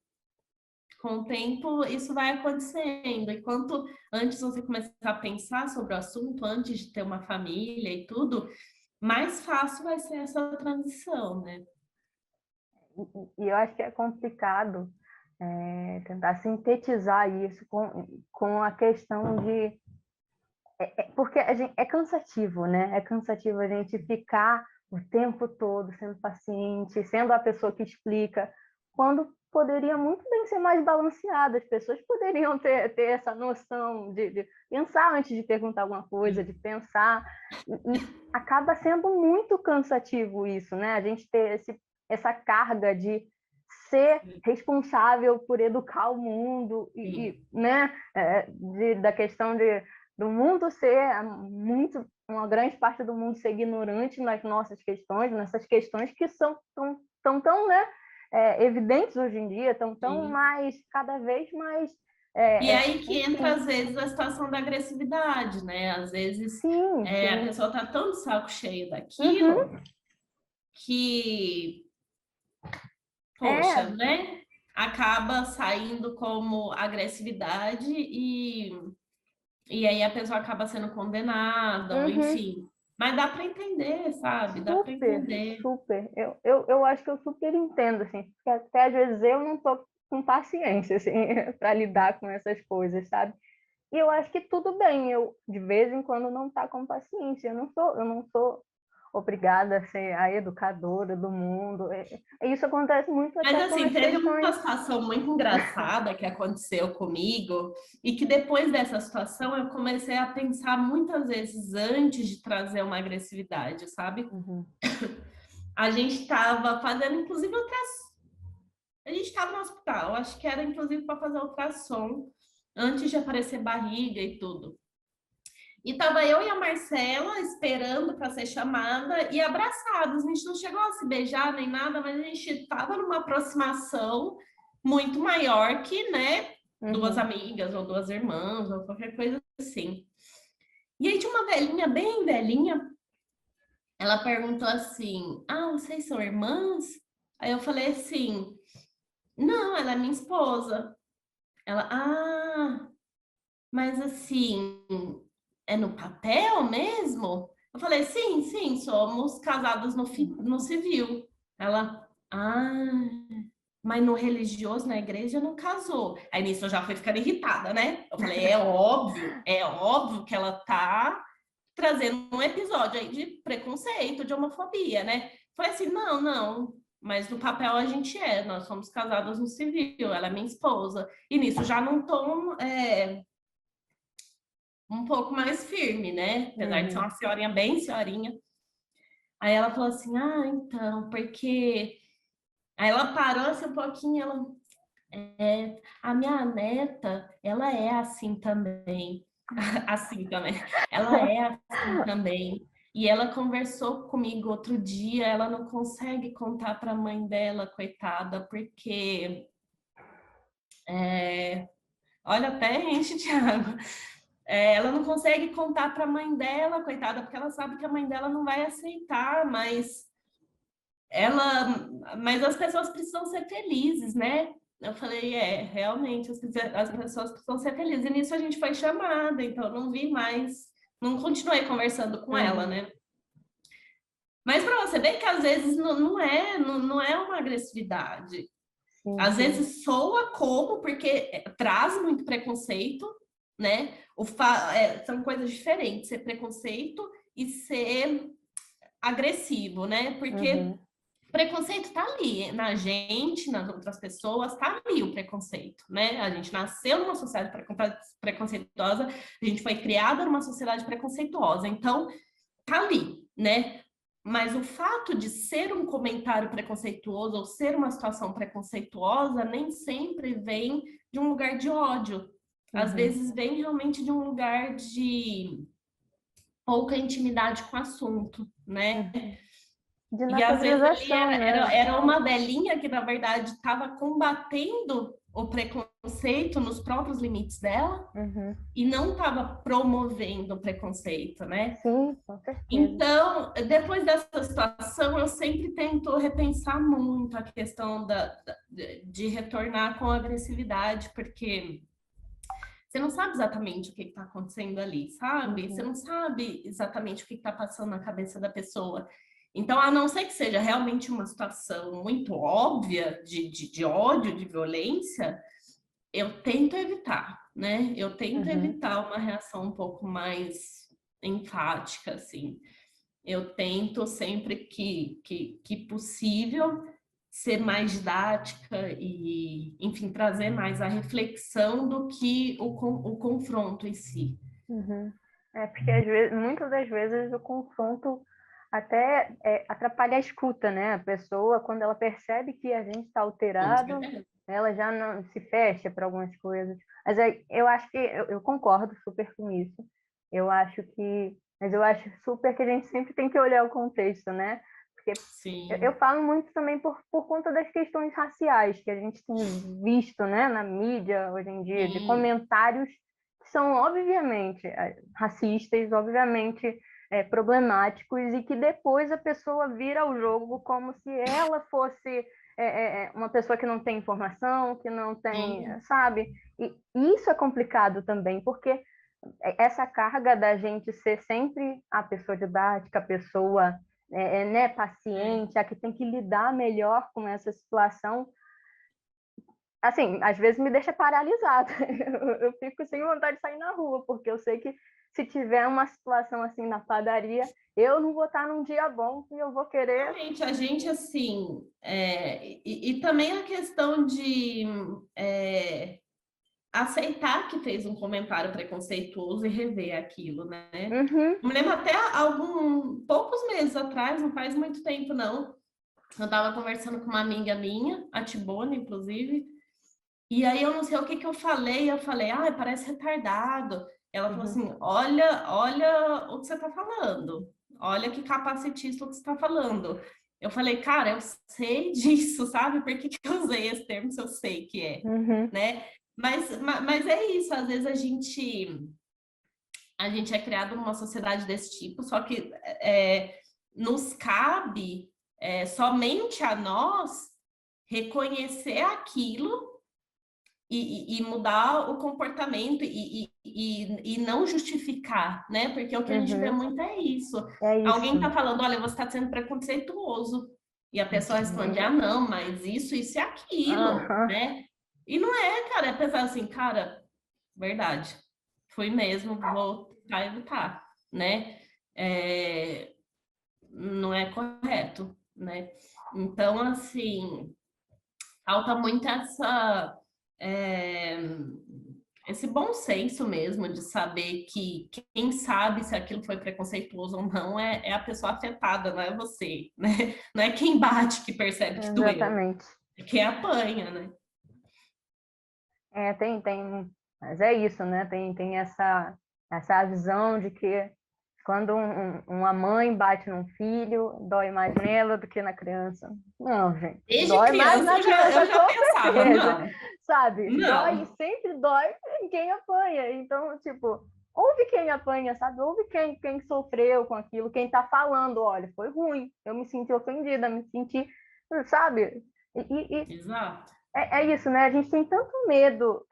Com o tempo, isso vai acontecendo. E quanto antes você começar a pensar sobre o assunto, antes de ter uma família e tudo, mais fácil vai ser essa transição, né? E eu acho que é complicado tentar sintetizar isso com a questão de... porque é cansativo, né? É cansativo a gente ficar o tempo todo sendo paciente, sendo a pessoa que explica, quando poderia muito bem ser mais balanceado. As pessoas poderiam ter essa noção de pensar antes de perguntar alguma coisa, de pensar. E acaba sendo muito cansativo isso, né? A gente ter essa carga de ser responsável por educar o mundo Sim. né? Da questão do mundo ser uma grande parte do mundo ser ignorante nas nossas questões, nessas questões que são tão né, evidentes hoje em dia, tão Sim. mais, cada vez mais, E aí que entra, enfim. às vezes, a situação da agressividade, né? Às vezes Sim, a sim. pessoa tá tão de saco cheio Uhum. daquilo que, poxa, É, né? Acaba saindo como agressividade e aí a pessoa acaba sendo condenada, ou uhum. enfim. Mas dá para entender, sabe? Dá para Super, entender. super. Eu acho que eu super entendo, assim, porque até às vezes eu não tô com paciência, assim, para lidar com essas coisas, sabe? E eu acho que tudo bem, eu de vez em quando não tá com paciência. Eu não sou obrigada a ser a educadora do mundo. Isso acontece muito Mas até com assim, as teve uma questões. situação muito engraçada que aconteceu comigo, e que depois dessa situação eu comecei a pensar muitas vezes antes de trazer uma agressividade, sabe? Uhum. A gente estava fazendo, inclusive, ultrassom. A gente estava no hospital, acho que era inclusive para fazer ultrassom, antes de aparecer barriga e tudo. E tava eu e a Marcela esperando para ser chamada e abraçados. A gente não chegou a se beijar nem nada, mas a gente estava numa aproximação muito maior que, né, duas Uhum. amigas ou duas irmãs ou qualquer coisa assim. E aí tinha uma velhinha, bem velhinha, ela perguntou assim: vocês são irmãs? Aí eu falei assim: não, ela é minha esposa. Ela, mas assim, é no papel mesmo? Eu falei, sim, sim, somos casados no civil. Ela, mas no religioso, na igreja, não casou. Aí nisso eu já fui ficando irritada, né? Eu falei, é óbvio que ela tá trazendo um episódio aí de preconceito, de homofobia, né? Falei assim, não, não, mas no papel a gente nós somos casados no civil, ela é minha esposa. E nisso já não tom um pouco mais firme, né? Apesar de ser Uhum. uma senhorinha bem senhorinha. Aí ela falou assim, então, porque... Aí ela parou assim um pouquinho, ela... a minha neta, ela é assim também. Assim também. Ela é assim também. E ela conversou comigo outro dia, ela não consegue contar para a mãe dela, coitada, porque... olha, até enche de água. Ela não consegue contar para a mãe dela, coitada, porque ela sabe que a mãe dela não vai aceitar, mas as pessoas precisam ser felizes, né? Eu falei, realmente, as pessoas precisam ser felizes. E nisso a gente foi chamada, então eu não vi mais, não continuei conversando com ela, Uhum. né? Mas para você ver que às vezes não é uma agressividade. Sim, Às sim. vezes soa como, porque traz muito preconceito, né? São coisas diferentes, ser preconceito e ser agressivo, né? Porque Uhum. preconceito tá ali, na gente, nas outras pessoas, tá ali o preconceito, né? A gente nasceu numa sociedade preconceituosa, a gente foi criada numa sociedade preconceituosa, então tá ali, né? Mas o fato de ser um comentário preconceituoso ou ser uma situação preconceituosa nem sempre vem de um lugar de ódio. Às Uhum. vezes vem realmente de um lugar de pouca intimidade com o assunto, né? Uhum. De E às vezes ali naturalização, né? era uma velhinha que, na verdade, estava combatendo o preconceito nos próprios limites dela Uhum. e não estava promovendo o preconceito, né? Sim, com certeza. Então, depois dessa situação, eu sempre tento repensar muito a questão de retornar com agressividade, porque você não sabe exatamente o que está acontecendo ali, sabe? Você Uhum. não sabe exatamente o que está passando na cabeça da pessoa. Então, a não ser que seja realmente uma situação muito óbvia de ódio, de violência, eu tento evitar, né? Eu tento Uhum. evitar uma reação um pouco mais enfática, assim. Eu tento sempre que possível ser mais didática e, enfim, trazer mais a reflexão do que o confronto em si. Uhum. É porque às vezes, muitas das vezes o confronto até atrapalha a escuta, né? A pessoa, quando ela percebe que a gente está Com alterado, certeza. ela já não se fecha para algumas coisas. Mas eu acho que eu concordo super com isso. Mas eu acho super que a gente sempre tem que olhar o contexto, né? Porque eu Sim. falo muito também por conta das questões raciais que a gente tem visto, né, na mídia hoje em dia, de Sim. comentários que são obviamente racistas, obviamente problemáticos, e que depois a pessoa vira o jogo como se ela fosse uma pessoa que não tem informação, que não tem, Sim. sabe? E isso é complicado também, porque essa carga da gente ser sempre a pessoa didática, a pessoa né, É. paciente, a que tem que lidar melhor com essa situação, assim, às vezes me deixa paralisada. Eu fico sem vontade de sair na rua, porque eu sei que se tiver uma situação assim na padaria, eu não vou estar num dia bom e eu vou querer. Realmente, a gente, assim, e também a questão de aceitar que fez um comentário preconceituoso e rever aquilo, né? Uhum, Eu me lembro até poucos meses atrás, não faz muito tempo, não. Eu estava conversando com uma amiga minha, a Tibone, inclusive, e aí eu não sei o que que eu falei, ah, parece retardado. Ela falou uhum, assim, olha o que você está falando, olha que capacitista o que você está falando. Eu falei, cara, eu sei disso, sabe? Por que que eu usei esse termo se eu sei que é, uhum, né? Mas é isso, às vezes a gente é criado numa sociedade desse tipo, só que nos cabe somente a nós reconhecer aquilo e mudar o comportamento e não justificar, né? Porque o que a gente vê uhum. muito é isso. É Alguém isso. tá falando, olha, você está sendo preconceituoso. E a pessoa responde, ah, não, mas isso e aquilo, Aham. né? E não é, cara, é pensar assim, cara, verdade, fui mesmo, vou tentar evitar, né? Não é correto, né? Então, assim, falta muito é, esse bom senso mesmo de saber que quem sabe se aquilo foi preconceituoso ou não é a pessoa afetada, não é você, né? Não é quem bate que percebe que doeu, Exatamente. é quem apanha, né? Tem, mas é isso, né? Tem essa visão de que quando uma mãe bate num filho, dói mais nela do que na criança. Não, gente, Desde dói mais criança na criança, eu já com pensava, certeza, não, sabe? Dói, não, sempre dói em quem apanha. Então, tipo, ouve quem apanha, sabe? Ouve quem sofreu com aquilo, quem tá falando, olha, foi ruim, eu me senti ofendida, me senti, sabe? E exato. é isso, né? A gente tem tanto medo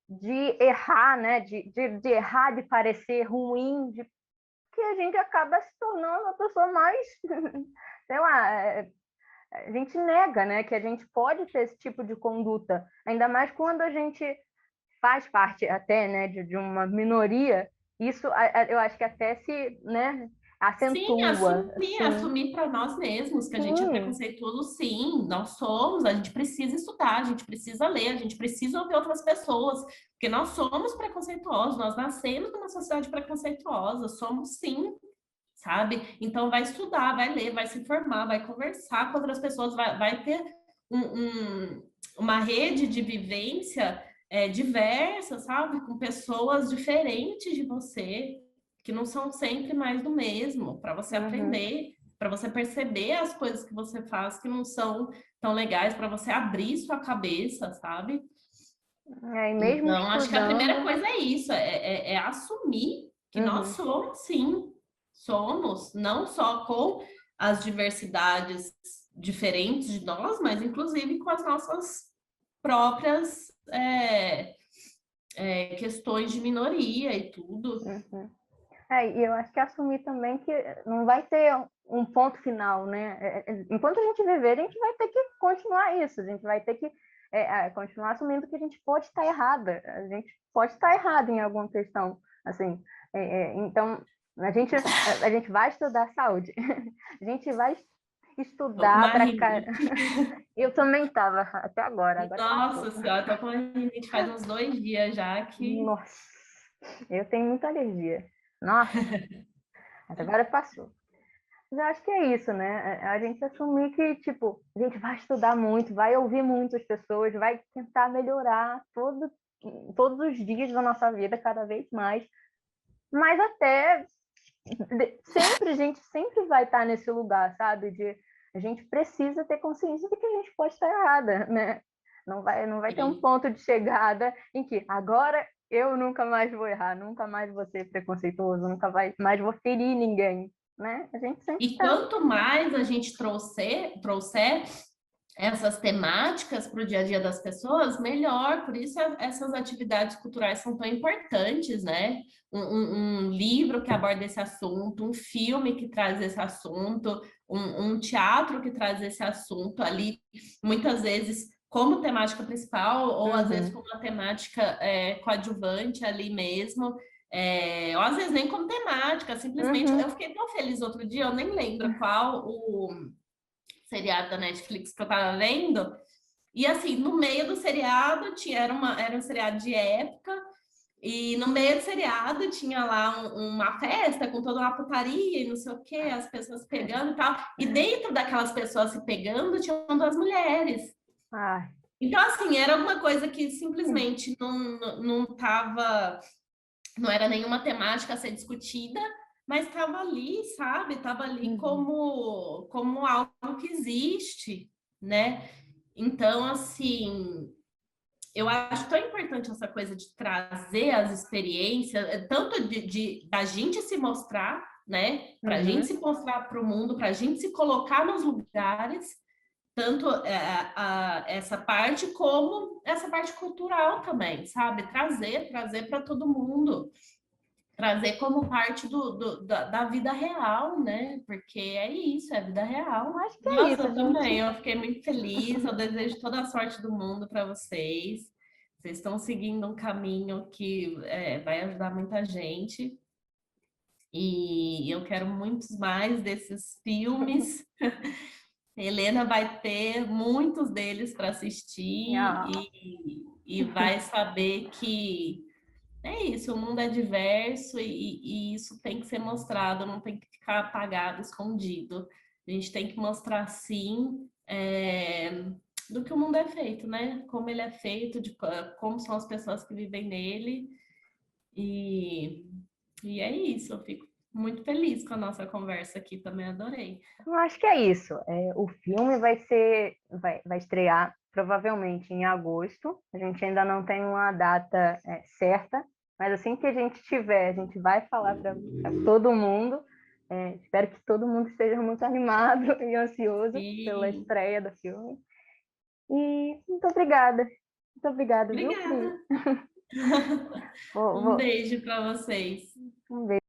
de errar, né? De errar, de parecer ruim, que a gente acaba se tornando a pessoa mais, sei lá, a gente nega, né, que a gente pode ter esse tipo de conduta, ainda mais quando a gente faz parte até, né, de uma minoria, isso eu acho que até se, né, Sim, acentua, assim, assumir para nós mesmos que a gente é sim, preconceituoso, sim, nós somos, a gente precisa estudar, a gente precisa ler, a gente precisa ouvir outras pessoas, porque nós somos preconceituosos, nós nascemos numa sociedade preconceituosa, somos sim, sabe? Então vai estudar, vai ler, vai se informar, vai conversar com outras pessoas, vai ter uma rede de vivência diversa, sabe? Com pessoas diferentes de você, que não são sempre mais do mesmo, para você uhum. aprender, para você perceber as coisas que você faz que não são tão legais, para você abrir sua cabeça, sabe? E mesmo Então, acho que a primeira estudando, coisa é isso, é assumir que nós uhum, somos, sim, somos, não só com as diversidades diferentes de nós, mas inclusive com as nossas próprias questões de minoria e tudo. uhum. E eu acho que assumir também que não vai ter um ponto final, né? Enquanto a gente viver, a gente vai ter que continuar isso, a gente vai ter que continuar assumindo que a gente pode estar errada, a gente pode estar errada em alguma questão, assim. Então, a gente vai estudar saúde, a gente vai Tô com estudar uma para... rinite. Eu também estava até agora passou. Nossa senhora, tô com uma rinite faz uns 2 dias já que. Nossa, eu tenho muita alergia. Nossa, mas agora passou. Mas eu acho que é isso, né? A gente assumir que, tipo, a gente vai estudar muito, vai ouvir muitas pessoas, vai tentar melhorar todos os dias da nossa vida, cada vez mais. Mas até sempre, a gente sempre vai estar nesse lugar, sabe? A gente precisa ter consciência de que a gente pode estar errada, né? Não vai ter um ponto de chegada em que agora eu nunca mais vou errar, nunca mais vou ser preconceituoso, nunca mais vou ferir ninguém, né? A gente sempre E está. quanto mais a gente trouxer essas temáticas para o dia a dia das pessoas, melhor. Por isso essas atividades culturais são tão importantes, né? Um livro que aborda esse assunto, um filme que traz esse assunto, um teatro que traz esse assunto ali, muitas vezes como temática principal, ou às vezes Uhum, como uma temática coadjuvante ali mesmo. Ou às vezes nem como temática, simplesmente uhum. eu fiquei tão feliz outro dia, eu nem lembro qual o seriado da Netflix que eu tava vendo. E assim, no meio do seriado tinha, era um seriado de época, e no meio do seriado tinha lá uma festa com toda uma putaria e não sei o que, as pessoas se pegando e tal. E dentro daquelas pessoas se pegando, tinham duas mulheres. Ai, Então, assim, era alguma coisa que simplesmente não tava, não era nenhuma temática a ser discutida, mas estava ali, sabe? Estava ali uhum, como algo que existe, né? Então, assim, eu acho tão importante essa coisa de trazer as experiências, tanto da gente se mostrar, né? Para a gente uhum. se mostrar para o mundo, para a gente se colocar nos lugares, tanto essa parte como essa parte cultural também, sabe? Trazer para todo mundo, trazer como parte da vida real, né? Porque é isso, é a vida Eu real. acho que é Nossa, isso, a eu também, gente. eu fiquei muito feliz, eu desejo toda a sorte do mundo para vocês. Vocês estão seguindo um caminho que vai ajudar muita gente. E eu quero muitos mais desses filmes. Helena vai ter muitos deles para assistir Ah, e vai saber que é isso, o mundo é diverso e isso tem que ser mostrado, não tem que ficar apagado, escondido. A gente tem que mostrar, sim, do que o mundo é feito, né? Como ele é feito, como são as pessoas que vivem nele. E, e é isso, eu fico muito feliz com a nossa conversa aqui, também adorei. eu acho que é isso. O filme vai estrear provavelmente em agosto. A gente ainda não tem uma data certa, mas assim que a gente tiver, a gente vai falar para todo mundo. Espero que todo mundo esteja muito animado e ansioso pela E estreia do filme. E muito obrigada. Muito obrigada, viu, Pri? obrigada. Vou, Um vou, beijo para vocês. um beijo.